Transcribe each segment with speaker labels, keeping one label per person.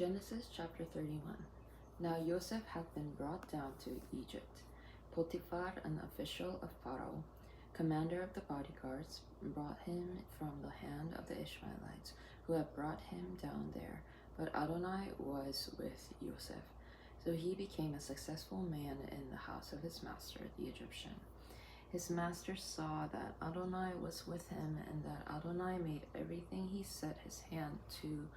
Speaker 1: Genesis chapter 31. Now Joseph had been brought down to Egypt. Potiphar, an official of Pharaoh, commander of the bodyguards, brought him from the hand of the Ishmaelites, who had brought him down there. But Adonai was with Joseph. So he became a successful man in the house of his master, the Egyptian. His master saw that Adonai was with him, and that Adonai made everything he set his hand to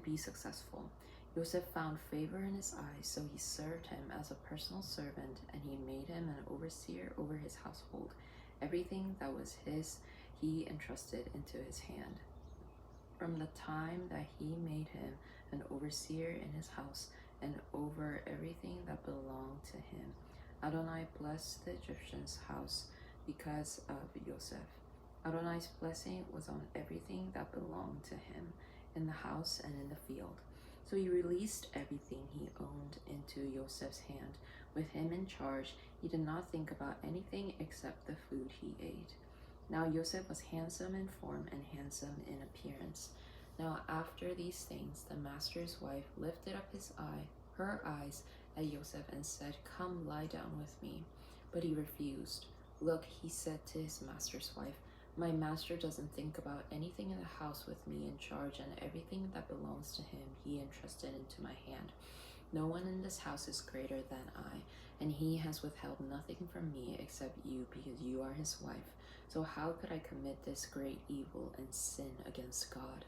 Speaker 1: be successful. Joseph found favor in his eyes, so he served him as a personal servant, and he made him an overseer over his household. Everything that was his, he entrusted into his hand. From the time that he made him an overseer in his house and over everything that belonged to him, Adonai blessed the Egyptian's house because of Joseph. Adonai's blessing was on everything that belonged to him, in the house and in the field. So he released everything he owned into Joseph's hand. With him in charge, he did not think about anything except the food he ate. Now Joseph was handsome in form and handsome in appearance. Now after these things, the master's wife lifted up her eyes at Joseph and said, "Come, lie down with me." But he refused. "Look," he said to his master's wife, "my master doesn't think about anything in the house with me in charge, and everything that belongs to him he entrusted into my hand. No one in this house is greater than I, and he has withheld nothing from me except you, because you are his wife. So how could I commit this great evil and sin against God?"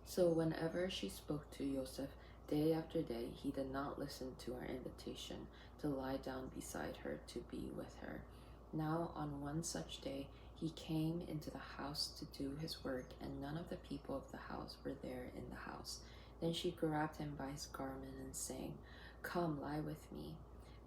Speaker 1: So whenever she spoke to Joseph day after day, he did not listen to her invitation to lie down beside her to be with her. Now on one such day, he came into the house to do his work, and none of the people of the house were there in the house. Then she grabbed him by his garment and saying, "Come, lie with me."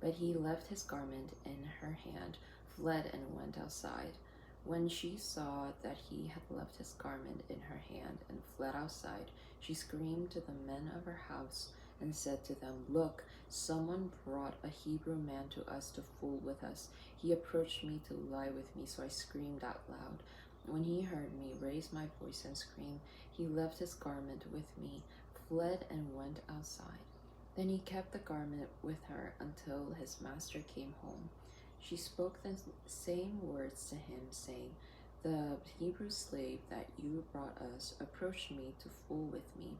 Speaker 1: But he left his garment in her hand, fled, and went outside. When she saw that he had left his garment in her hand and fled outside, she screamed to the men of her house and said to them, "Look, someone brought a Hebrew man to us to fool with us. He approached me to lie with me, so I screamed out loud. When he heard me raise my voice and scream, he left his garment with me, fled, and went outside." Then he kept the garment with her until his master came home. She spoke the same words to him, saying, "The Hebrew slave that you brought us approached me to fool with me.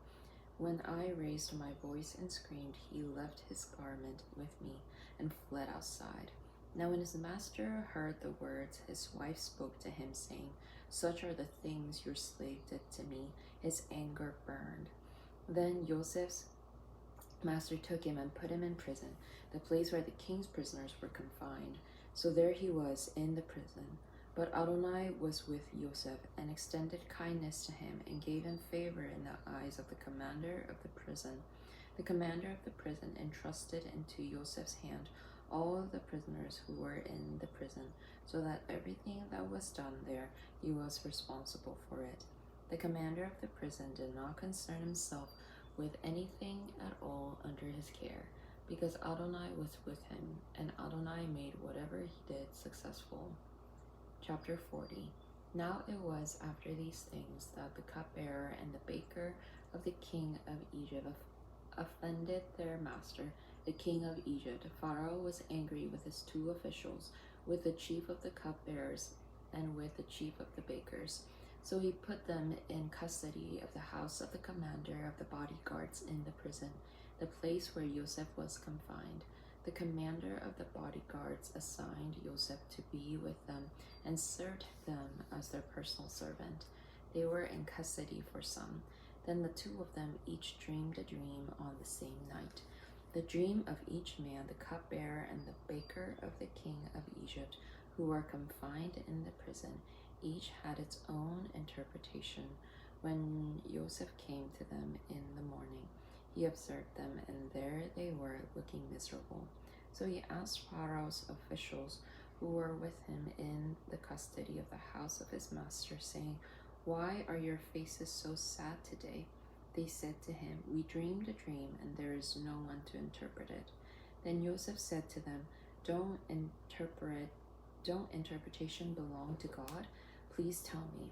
Speaker 1: When I raised my voice and screamed, he left his garment with me and fled outside." Now when his master heard the words his wife spoke to him, saying, "Such are the things your slave did to me," his anger burned. Then Joseph's master took him and put him in prison, the place where the king's prisoners were confined. So there he was in the prison. But Adonai was with Joseph and extended kindness to him and gave him favor in the eyes of the commander of the prison. The commander of the prison entrusted into Joseph's hand all of the prisoners who were in the prison, so that everything that was done there, he was responsible for it. The commander of the prison did not concern himself with anything at all under his care, because Adonai was with him, and Adonai made whatever he did successful. Chapter 40. Now it was after these things that the cupbearer and the baker of the king of Egypt offended their master, the king of Egypt. Pharaoh was angry with his two officials, with the chief of the cupbearers and with the chief of the bakers. So he put them in custody of the house of the commander of the bodyguards in the prison, the place where Joseph was confined. The commander of the bodyguards assigned Joseph to be with them and served them as their personal servant. They were in custody for some. Then the two of them each dreamed a dream on the same night. The dream of each man, the cupbearer and the baker of the king of Egypt, who were confined in the prison, each had its own interpretation. When Joseph came to them in the morning, he observed them, and there they were, looking miserable. So he asked Pharaoh's officials who were with him in the custody of the house of his master, saying, "Why are your faces so sad today?" They said to him, "We dreamed a dream, and there is no one to interpret it." Then Joseph said to them, Don't interpretation belong to God? Please tell me."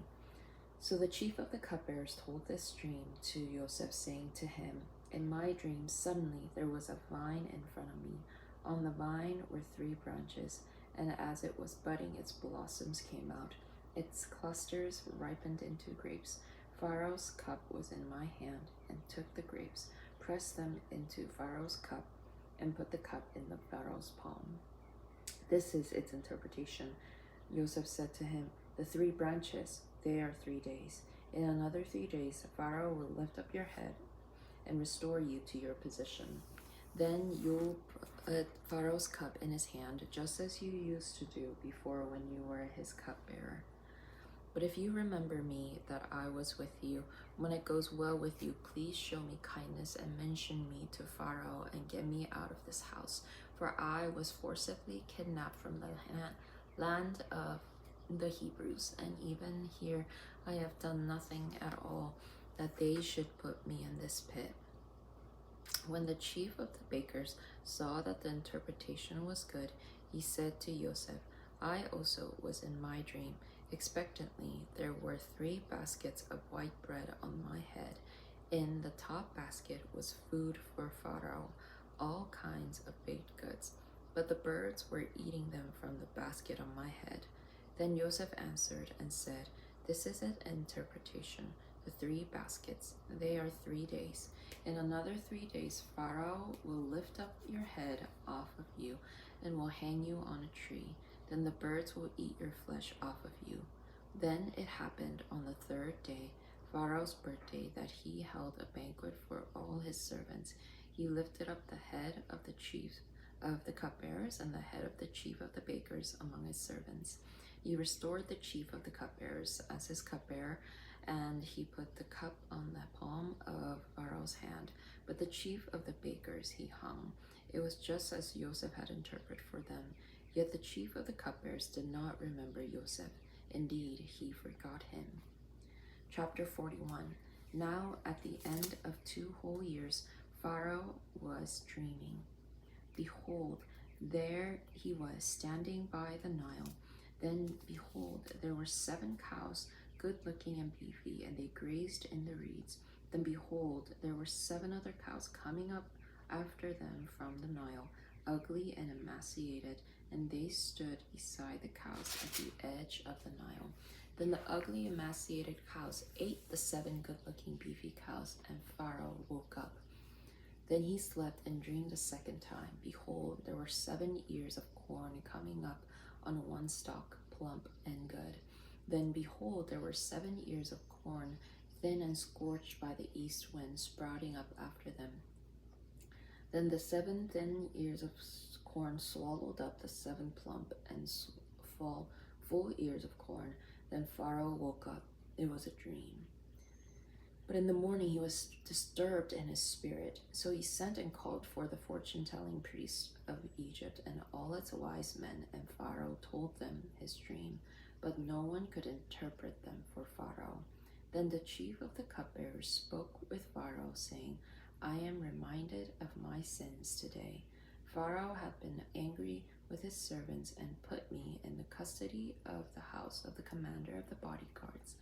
Speaker 1: So the chief of the cupbearers told this dream to Joseph, saying to him, in my dream, suddenly there was a vine in front of me. On the vine were 3 branches, and as it was budding, its blossoms came out. Its clusters ripened into grapes. Pharaoh's cup was in my hand, and took the grapes, pressed them into Pharaoh's cup, and put the cup in the Pharaoh's palm. This is its interpretation. Joseph said to him, the 3 branches, they are 3 days. In another 3 days, Pharaoh will lift up your head and restore you to your position. Then you'll put Pharaoh's cup in his hand, just as you used to do before when you were his cupbearer. But if you remember me, that I was with you, when it goes well with you, please show me kindness and mention me to Pharaoh and get me out of this house. For I was forcibly kidnapped from the land of the Hebrews, and even here I have done nothing at all that they should put me in this pit. When the chief of the bakers saw that the interpretation was good, he said to Joseph, I also was in my dream. Expectantly, there were 3 baskets of white bread on my head. In the top basket was food for Pharaoh, all kinds of baked goods, but the birds were eating them from the basket on my head. Then Joseph answered and said, this is an interpretation. The 3 baskets, they are 3 days. In another 3 days, Pharaoh will lift up your head off of you and will hang you on a tree. Then the birds will eat your flesh off of you. Then it happened on the 3rd day, Pharaoh's birthday, that he held a banquet for all his servants. He lifted up the head of the chief of the cupbearers and the head of the chief of the bakers among his servants. He restored the chief of the cupbearers as his cupbearer, and he put the cup on the palm of Pharaoh's hand. But the chief of the bakers he hung. It was just as Joseph had interpreted for them. Yet the chief of the cupbearers did not remember Joseph. Indeed, he forgot him. Chapter 41. Now at the end of 2 whole years, Pharaoh was dreaming. Behold, there he was standing by the Nile. Then behold, there were 7 cows, good-looking and beefy, and they grazed in the reeds. Then behold, there were 7 other cows coming up after them from the Nile, ugly and emaciated, and they stood beside the cows at the edge of the Nile. Then the ugly, emaciated cows ate the 7 good-looking, beefy cows, and Pharaoh woke up. Then he slept and dreamed a second time. Behold, there were 7 ears of corn coming up on one stalk, plump and good. Then behold, there were 7 ears of corn, thin and scorched by the east wind, sprouting up after them. Then the 7 thin ears of corn swallowed up the 7 plump and full ears of corn. Then Pharaoh woke up. It was a dream. But in the morning he was disturbed in his spirit. So he sent and called for the fortune-telling priests of Egypt and all its wise men, and Pharaoh told them his dream, but no one could interpret them for Pharaoh. Then the chief of the cupbearers spoke with Pharaoh, saying, I am reminded of my sins today. Pharaoh had been angry with his servants and put me in the custody of the house of the commander of the bodyguards,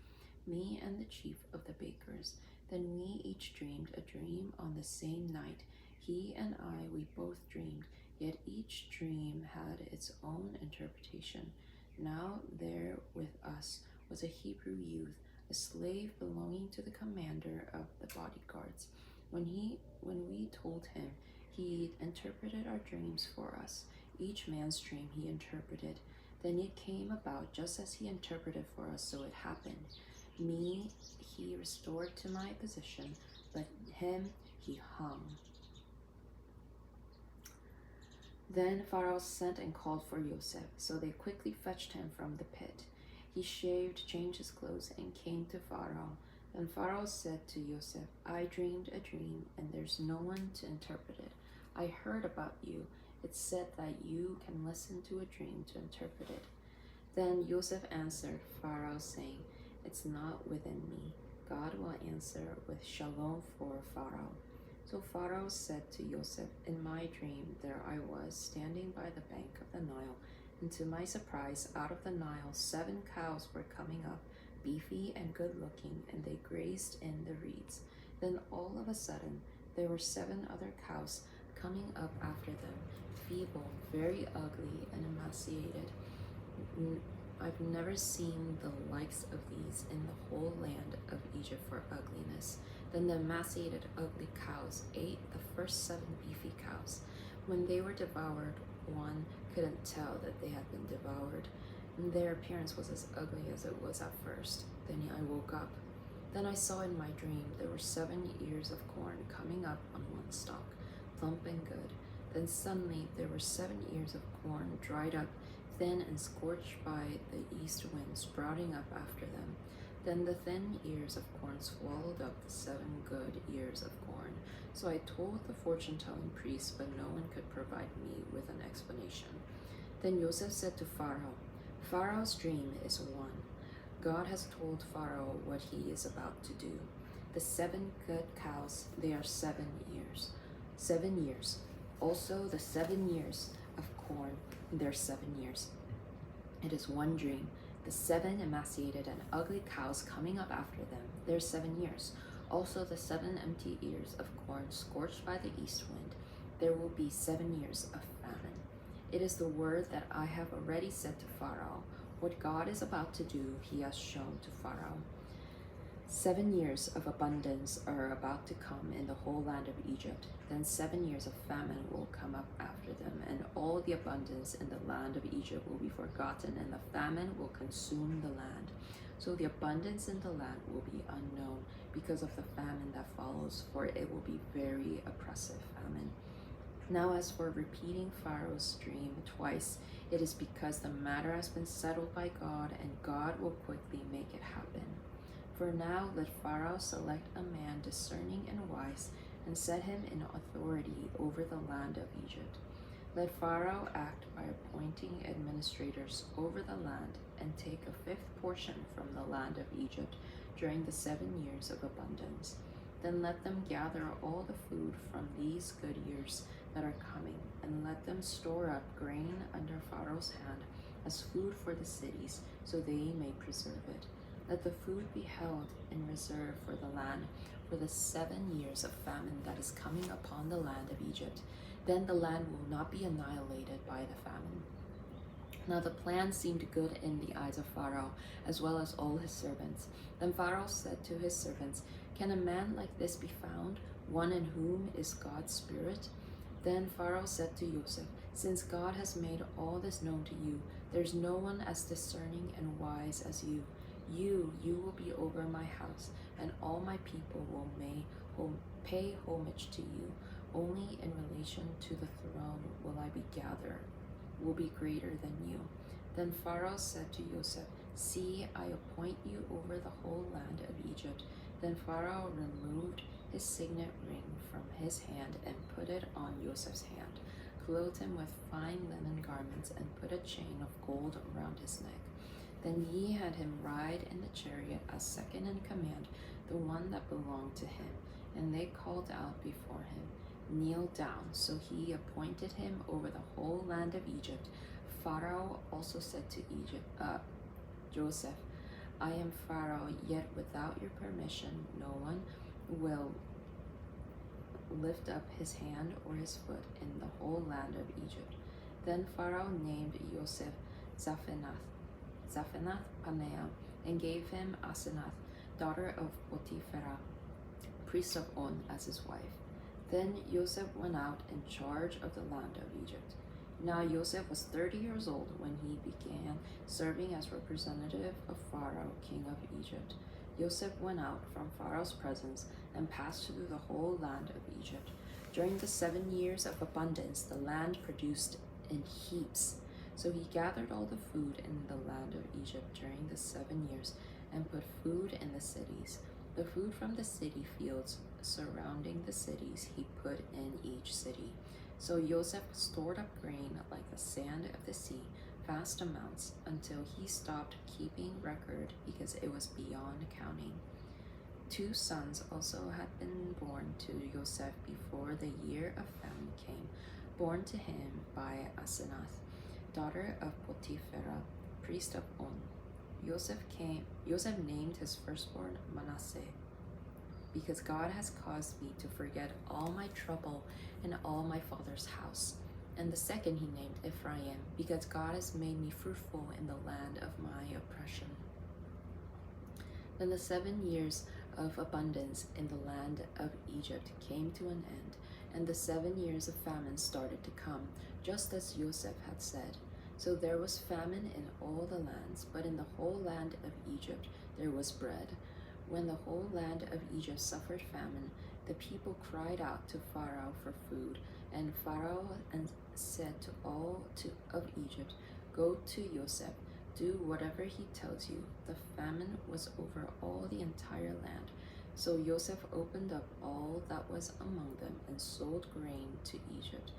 Speaker 1: me and the chief of the bakers. Then we each dreamed a dream on the same night. He and I, we both dreamed, yet each dream had its own interpretation. Now there with us was a Hebrew youth, a slave belonging to the commander of the bodyguards. When we told him, he interpreted our dreams for us. Each man's dream he interpreted. Then it came about just as he interpreted for us, so it happened. Me he restored to my position, but him he hung. Then Pharaoh sent and called for Joseph, so they quickly fetched him from the pit. He shaved, changed his clothes, and came to Pharaoh. Then Pharaoh said to Joseph, I dreamed a dream, and there's no one to interpret it. I heard about you. It's said that you can listen to a dream to interpret it. Then Joseph answered Pharaoh, saying, It's not within me. God will answer with shalom for Pharaoh. So Pharaoh said to Joseph, In my dream there I was, standing by the bank of the Nile, and to my surprise, out of the Nile 7 cows were coming up, beefy and good looking, and they grazed in the reeds. Then all of a sudden, there were 7 other cows coming up after them, feeble, very ugly, and emaciated. I've never seen the likes of these in the whole land of Egypt for ugliness. Then the emaciated, ugly cows ate the first 7 beefy cows. When they were devoured, one couldn't tell that they had been devoured. Their appearance was as ugly as it was at first. Then I woke up. Then I saw in my dream there were 7 ears of corn coming up on one stalk, plump and good. Then suddenly there were 7 ears of corn dried up, thin and scorched by the east wind, sprouting up after them. Then the thin ears of corn swallowed up the 7 good ears of corn. So I told the fortune-telling priest, but no one could provide me with an explanation. Then Joseph said to Pharaoh, Pharaoh's dream is one. God has told Pharaoh what he is about to do. The 7 good cows, they are 7 years. 7 years. Also the 7 years of corn, they're 7 years. It is one dream. The 7 emaciated and ugly cows coming up after them, they're 7 years. Also the 7 empty ears of corn scorched by the east wind, there will be 7 years of famine. It is the word that I have already said to Pharaoh. What God is about to do, he has shown to Pharaoh. 7 years of abundance are about to come in the whole land of Egypt. Then 7 years of famine will come up after them, and all the abundance in the land of Egypt will be forgotten, and the famine will consume the land. So the abundance in the land will be unknown because of the famine that follows, for it will be very oppressive famine. Now as for repeating Pharaoh's dream twice, it is because the matter has been settled by God, and God will quickly make it happen. For now let Pharaoh select a man discerning and wise, and set him in authority over the land of Egypt. Let Pharaoh act by appointing administrators over the land, and take a 5th portion from the land of Egypt during the 7 years of abundance. Then let them gather all the food from these good years that are coming, and let them store up grain under Pharaoh's hand as food for the cities, so they may preserve it. Let the food be held in reserve for the land for the 7 years of famine that is coming upon the land of Egypt. Then the land will not be annihilated by the famine. Now the plan seemed good in the eyes of Pharaoh, as well as all his servants. Then Pharaoh said to his servants, Can a man like this be found, one in whom is God's Spirit? Then Pharaoh said to Joseph, Since God has made all this known to you, there's no one as discerning and wise as you. You will be over my house, and all my people will pay homage to you. Only in relation to the throne will I be greater than you. Then Pharaoh said to Joseph, See, I appoint you over the whole land of Egypt. Then Pharaoh removed his signet ring from his hand and put it on Joseph's hand, clothed him with fine linen garments, and put a chain of gold around his neck. Then he had him ride in the chariot as second in command, the one that belonged to him. And they called out before him, Kneel down. So he appointed him over the whole land of Egypt. Pharaoh also said to Joseph, I am Pharaoh, yet without your permission no one will lift up his hand or his foot in the whole land of Egypt. Then Pharaoh named Joseph Zaphenath Paneah, and gave him Asenath, daughter of Potiphera, priest of On, as his wife. Then Joseph went out in charge of the land of Egypt. Now Joseph was 30 years old when he began serving as representative of Pharaoh, king of Egypt. Joseph went out from Pharaoh's presence and passed through the whole land of Egypt. During the 7 years of abundance, the land produced in heaps. So he gathered all the food in the land of Egypt during the 7 years and put food in the cities. The food from the city fields surrounding the cities he put in each city. So Joseph stored up grain like the sand of the sea, vast amounts, until he stopped keeping record because it was beyond counting. 2 sons also had been born to Joseph before the year of famine came, born to him by Asenath, daughter of Potiphera, priest of On. Joseph named his firstborn Manasseh, because God has caused me to forget all my trouble and all my father's house. And the second he named Ephraim, because God has made me fruitful in the land of my oppression. Then the 7 years of abundance in the land of Egypt came to an end, and the 7 years of famine started to come, just as Joseph had said. So there was famine in all the lands, but in the whole land of Egypt there was bread. When the whole land of Egypt suffered famine, the people cried out to Pharaoh for food, and Pharaoh said to all of Egypt, "Go to Joseph, do whatever he tells you." The famine was over all the entire land. So Joseph opened up all that was among them and sold grain to Egypt.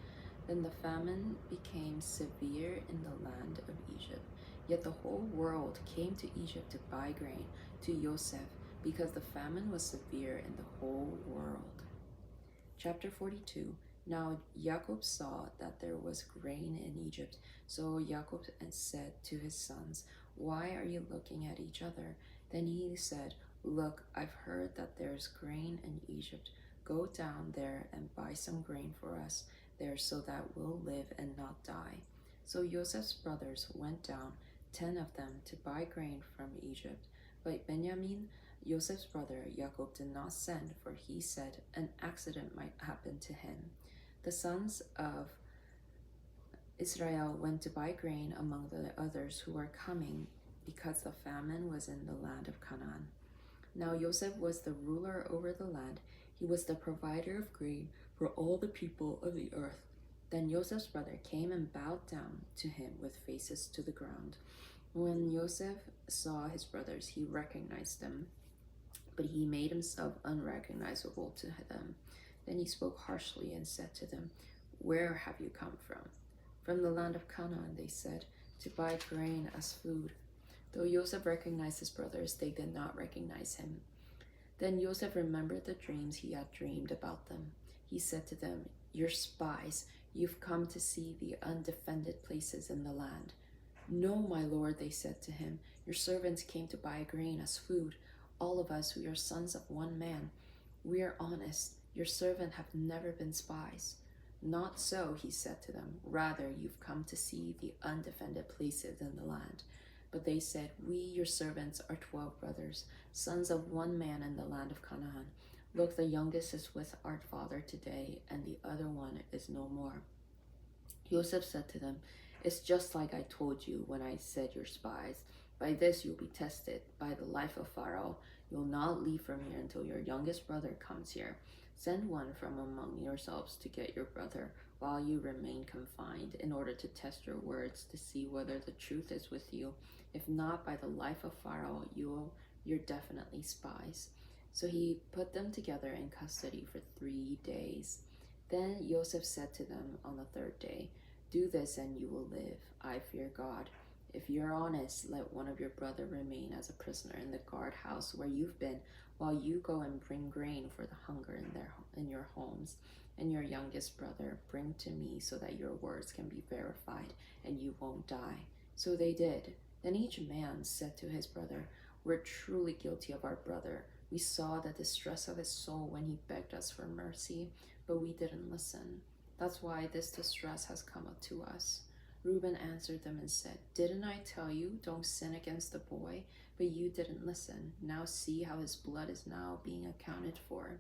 Speaker 1: Then the famine became severe in the land of Egypt. Yet the whole world came to Egypt to buy grain to Joseph, because the famine was severe in the whole world. Chapter 42. Now Jacob saw that there was grain in Egypt. So Jacob said to his sons, "Why are you looking at each other?" Then he said, "Look, I've heard that there's grain in Egypt. Go down there and buy some grain for us there, so that we'll live and not die." So Joseph's brothers went down, 10 of them, to buy grain from Egypt. But Benjamin, Joseph's brother, Jacob, did not send, for he said an accident might happen to him. The sons of Israel went to buy grain among the others who were coming, because the famine was in the land of Canaan. Now Joseph was the ruler over the land. He was the provider of grain for all the people of the earth. Then Joseph's brother came and bowed down to him with faces to the ground. When Joseph saw his brothers, he recognized them, but he made himself unrecognizable to them. Then he spoke harshly and said to them, "Where have you come from?" "From the land of Canaan," they said, "to buy grain as food." Though Joseph recognized his brothers, they did not recognize him. Then Joseph remembered the dreams he had dreamed about them. He said to them, "You're spies. You've come to see the undefended places in the land." "No, my lord," they said to him. "Your servants came to buy grain as food. All of us, we are sons of one man. We are honest. Your servants have never been spies." "Not so," he said to them. "Rather, you've come to see the undefended places in the land." But they said, "We, your servants, are 12 brothers, sons of one man in the land of Canaan. Look, the youngest is with our father today, and the other one is no more." Joseph said to them, "It's just like I told you when I said you're spies. By this you'll be tested. By the life of Pharaoh, you'll not leave from here until your youngest brother comes here. Send one from among yourselves to get your brother while you remain confined, in order to test your words to see whether the truth is with you. If not, by the life of Pharaoh, you're definitely spies." So he put them together in custody for 3 days. Then Joseph said to them on the 3rd day, "Do this and you will live. I fear God. If you're honest, let one of your brother remain as a prisoner in the guardhouse where you've been, while you go and bring grain for the hunger in your homes. And your youngest brother bring to me, so that your words can be verified and you won't die." So they did. Then each man said to his brother, "We're truly guilty of our brother. We saw the distress of his soul when he begged us for mercy, but we didn't listen. That's why this distress has come up to us." Reuben answered them and said, "Didn't I tell you, don't sin against the boy? But you didn't listen. Now see how his blood is now being accounted for."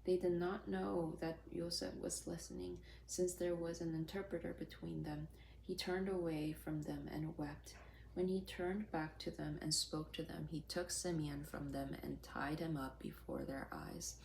Speaker 1: They did not know that Joseph was listening, since there was an interpreter between them. He turned away from them and wept. When he turned back to them and spoke to them, he took Simeon from them and tied him up before their eyes.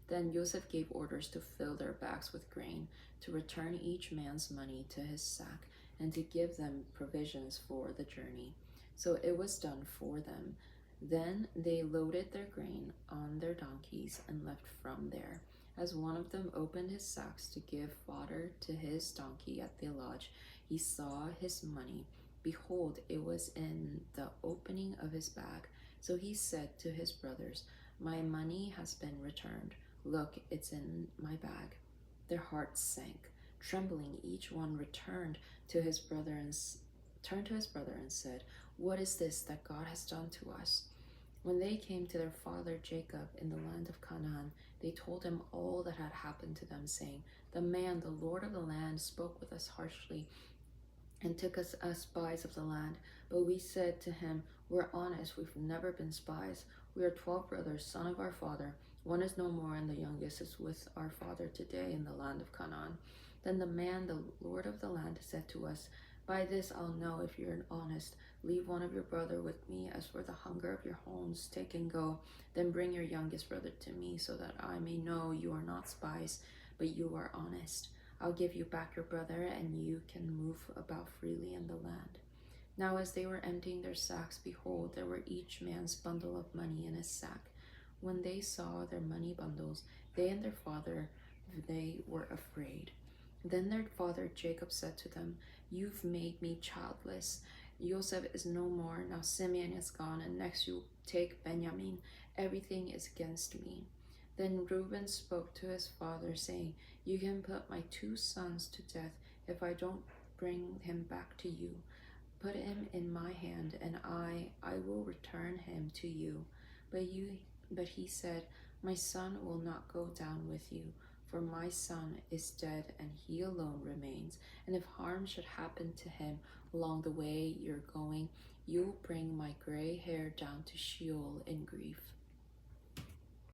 Speaker 1: Then Joseph gave orders to fill their bags with grain, to return each man's money to his sack, and to give them provisions for the journey. So it was done for them. Then they loaded their grain on their donkeys and left from there. As one of them opened his sacks to give fodder to his donkey at the lodge, he saw his money. Behold, it was in the opening of his bag. So he said to his brothers, "My money has been returned. Look, it's in my bag." Their hearts sank. Trembling, each one turned to his brother and said, What is this that God has done to us?" When they came to their father Jacob in the land of Canaan, they told him all that had happened to them, saying, "The man, the Lord of the land, spoke with us harshly and took us as spies of the land. But we said to him, 'We're honest, we've never been spies. We are 12 brothers, son of our father. One is no more, and the youngest is with our father today in the land of Canaan.' Then the man, the Lord of the land, said to us, 'By this I'll know if you're honest. Leave one of your brother with me. As for the hunger of your homes, take and go. Then bring your youngest brother to me, so that I may know you are not spies, but you are honest. I'll give you back your brother, and you can move about freely in the land.' Now as they were emptying their sacks, behold, there were each man's bundle of money in his sack. When they saw their money bundles, they and their father, they were afraid. Then their father Jacob said to them, 'You've made me childless. Joseph is no more. Now Simeon is gone, and next you take Benjamin. Everything is against me.' Then Reuben spoke to his father, saying, 'You can put my 2 sons to death if I don't bring him back to you. Put him in my hand, and I will return him to you.' But he said, 'My son will not go down with you, for my son is dead, and he alone remains. And if harm should happen to him along the way you're going, you'll bring my gray hair down to Sheol in grief.'